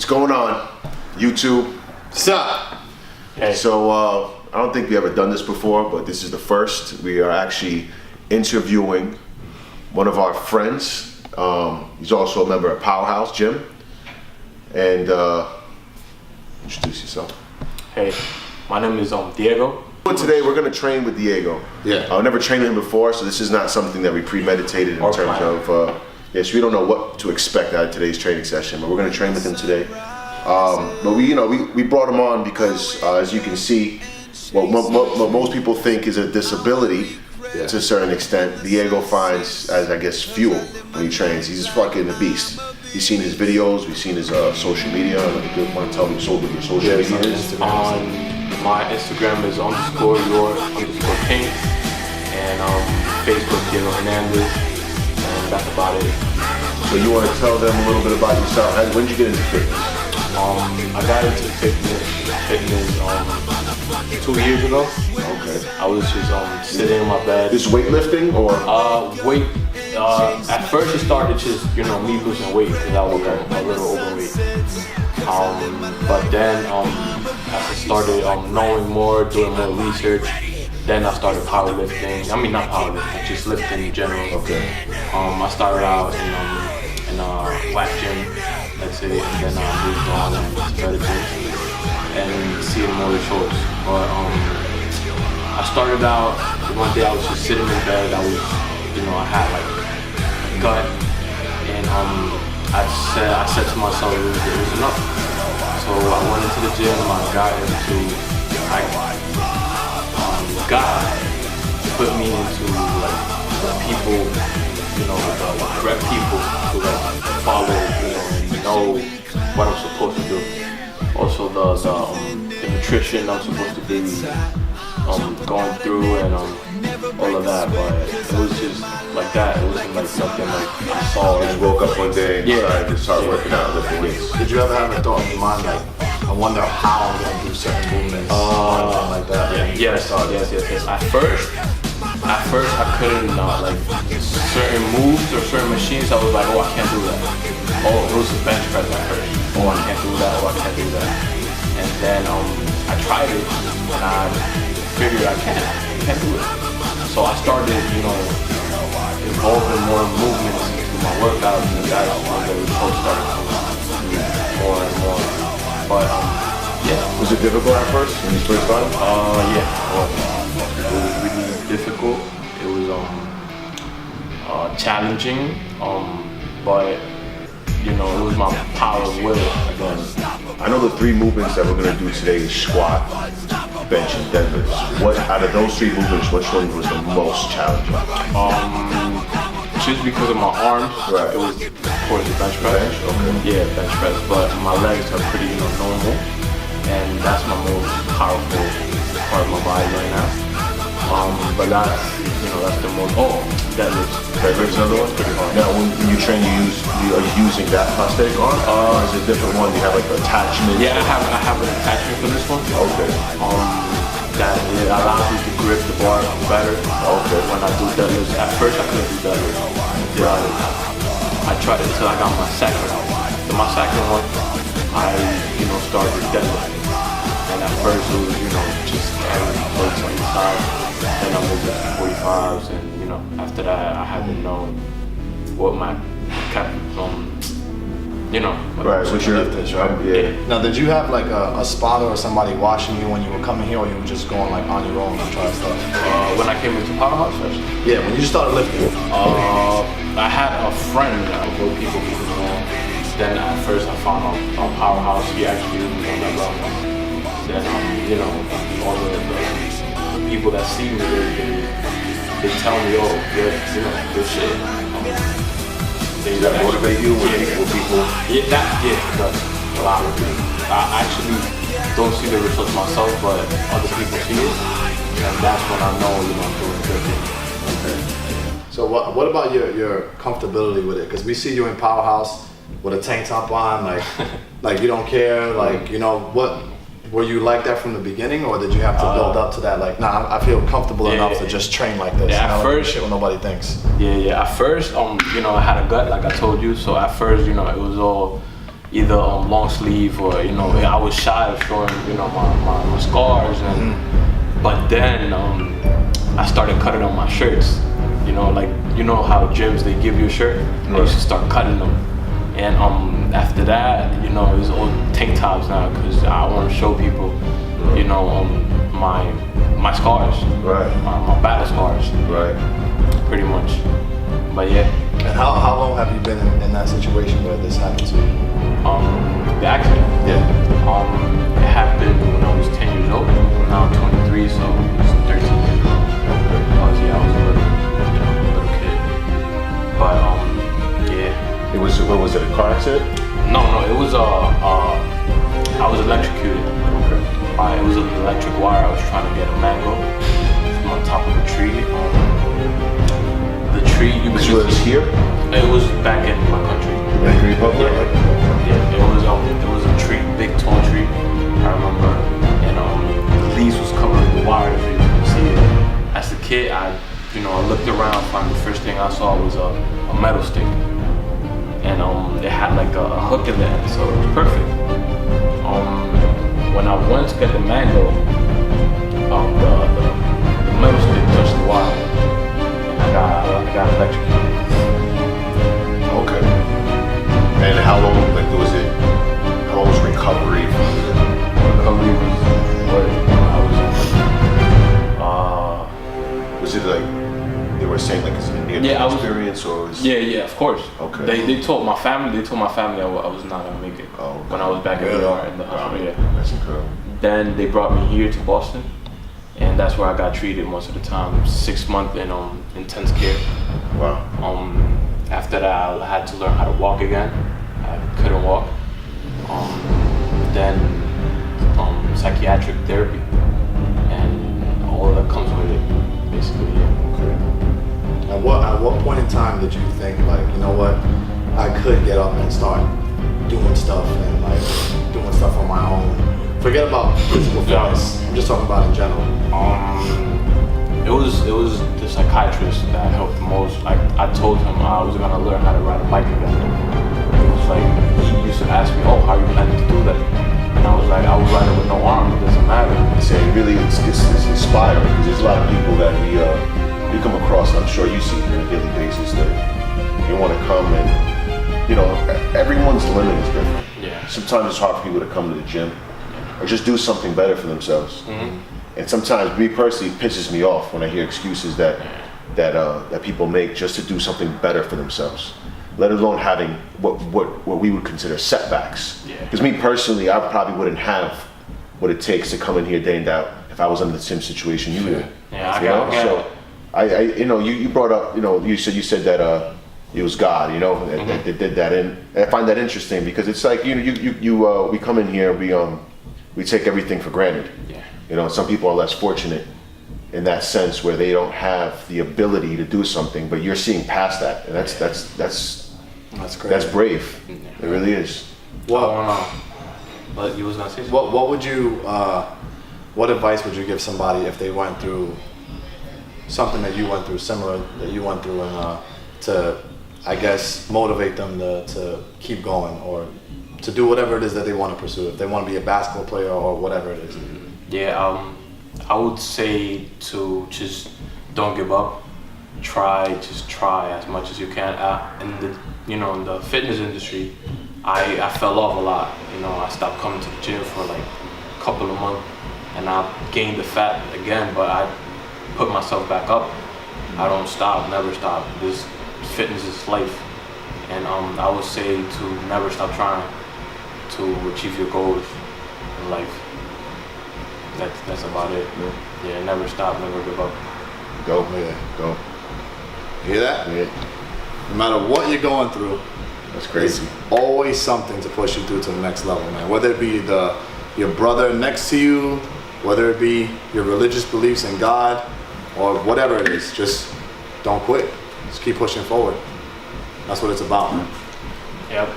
What's going on, YouTube? What's up? Hey. So I don't think we ever done this before, but this is the first. We are actually interviewing one of our friends. He's also a member of Powerhouse, Jim. And introduce yourself. Hey, my name is Diego. Today we're gonna train with Diego. Yeah. I've never trained him before, so this is not something that we premeditated in terms of. Yes, we don't know what to expect out of today's training session, but we're gonna train with him today. But we brought him on because, as you can see, what most people think is a disability to a certain extent, Diego finds as, I guess, fuel when he trains. He's fucking a beast. You've seen his videos, we've seen his social media. I don't know if you want to tell me what your social media is. My Instagram is _your_paint, and Facebook Diego Hernandez, and that's about it. So you want to tell them a little bit about yourself? When did you get into fitness? I got into fitness 2 years ago. Okay. I was just sitting in my bed. Is weightlifting or? Weight. At first it started just me losing weight because I was a little overweight. But then as I started knowing more, doing more research, then I started powerlifting. I mean not powerlifting, just lifting in general. Okay. I started out in a whack gym, let's say, and then I moved on and started and seeing more results. But I started out one day I was just sitting in bed. I was, I had like a gut, and I said to myself it was enough. So I went into the gym. I got into God put me into the people, the correct people to follow, and know what I'm supposed to do. Also the nutrition I'm supposed to be going through and all of that, but it was just like that. It wasn't like something like I saw. You just woke up one day and decided to start working out, lifting weights. Did you ever have a thought in your mind like, I wonder how I'm gonna do certain movements, something like that? Yes. At first I couldn't like certain moves or certain machines. I was like, oh, I can't do that. Oh, it was a bench press at first. Oh, I can't do that. Oh, I can't do that. And then I tried it and I figured I can't do it. So I started, involving more movements into my workouts, and that's when the results started coming more and more. But yeah. Was it difficult at first when you first started? Yeah. It was really difficult. It was challenging. But it was my power of will again. I know the three movements that we're gonna do today is squat, bench, and deadlifts. What out of those three movements, which one was the most challenging? Just because of my arms, right. It was towards the bench press. Okay. Yeah, bench press. But my legs are pretty, normal, and that's my most powerful part of my body right now. But that's the most. Oh, deadlifts. Deadlifts, another one. Pretty hard. Now, when you train, are you using that prosthetic arm? Or is it a different one? You have like an attachment? Yeah, I have an attachment for this one. Okay. That it allows me to grip the bar better. Okay. When I do deadlifts, at first I couldn't do deadlifts. I tried it until I got my second one. So my second one, I started deadlifting. And at first it was just carrying plates on the side. Then I moved to 45s, and after that I haven't known what my kept Right, so you're lifters, right? Yeah. Now, did you have like a spotter or somebody watching you when you were coming here, or you were just going like on your own to try stuff? When I came into Powerhouse first? Yeah, when you started lifting. I had a friend that would people around. Then at first I found out on Powerhouse. He actually was on that level. Then all the people that see me, they tell me, oh, good shit. Does that motivate you when people? Yeah, it does a lot. I actually don't see the results myself, but other people see it, and that's when I know I'm doing good things. Okay. So what about your comfortability with it? Because we see you in Powerhouse with a tank top on, like you don't care, what. Were you like that from the beginning, or did you have to build up to that? Like, nah, I feel comfortable enough to just train like this. Yeah, at first, shit what nobody thinks. Yeah. At first, I had a gut, like I told you. So at first, it was all, either long sleeve or I was shy of showing my scars and but then I started cutting on my shirts. Like how gyms they give you a shirt, I used to start cutting them. And after that, it's all tank tops now because I want to show people, my scars, Right. my battle scars, Right. pretty much. But yeah. And how long have you been in that situation where this happened to you? The accident. Yeah. It happened when I was 10 years old. Now I'm 23, so it's 13 years old. I was a little kid. But yeah. What was it? A car accident? No, it was I was electrocuted. Okay. It was an electric wire. I was trying to get a mango from on top of a tree. The tree. This was here? It was back in my country. Dominican Republic? Yeah, it was a tree, big tall tree. I remember, and the leaves was covering the wire. If you can see it. As a kid, I looked around. And the first thing I saw was a metal stick, and it had like a hook in the end, so it was perfect. When I went to get the mango, the metal stick touched the wire, and I got electrocuted. Okay. And how long was recovery from the Recovery was what was it like they were saying like it's an Indian experience or was Yeah, of course. Okay. They told my family I was not gonna make it. Oh, okay. When I was back in the hospital. Yeah. That's incredible. Then they brought me here to Boston, and that's where I got treated most of the time. 6 months in intense care. Wow. After that, I had to learn how to walk again. I couldn't walk. Then psychiatric therapy, and all that comes with it, basically. Yeah. Okay. At what point in time did you think like, you know what, I could get up and start doing stuff and like doing stuff on my own? Forget about physical fitness. I'm just talking about in general. It was the psychiatrist that helped the most. I told him I was gonna learn how to ride a bike again. It was like he used to ask me, "Oh, how are you planning to do that?" And I was like, "I would ride it with no arm. It doesn't matter." Say really it's inspiring because there's a lot of people that we come across, and I'm sure you see on a daily basis that they want to come and everyone's limit is different. Yeah. Sometimes it's hard for people to come to the gym or just do something better for themselves. And sometimes me personally, it pisses me off when I hear excuses that people make just to do something better for themselves, let alone having what we would consider setbacks. Because me personally, I probably wouldn't have what it takes to come in here day and out if I was in the same situation you were. Yeah, I got it. So you brought up, you said that it was God, that did that, and I find that interesting because it's like we come in here, we take everything for granted. Some people are less fortunate in that sense where they don't have the ability to do something, but you're seeing past that, and that's great. That's brave. It really is. But you was gonna say something. What would you what advice would you give somebody if they went through something that you went through, similar that you went through, and to, I guess, motivate them to keep going or to do whatever it is that they want to pursue, if they want to be a basketball player or whatever it is? Yeah, I would say to just don't give up. Just try as much as you can. In the fitness industry, I fell off a lot. I stopped coming to the gym for like a couple of months, and I gained the fat again. But I put myself back up. I don't stop, never stop. This fitness is life, and I would say to never stop trying to achieve your goals in life. That's about it. Yeah, never stop, never give up. Go. You hear that? Yeah. No matter what you're going through, That's crazy. there's always something to push you through to the next level, man. Whether it be your brother next to you, whether it be your religious beliefs in God, or whatever it is, just don't quit. Just keep pushing forward. That's what it's about, man. Yep.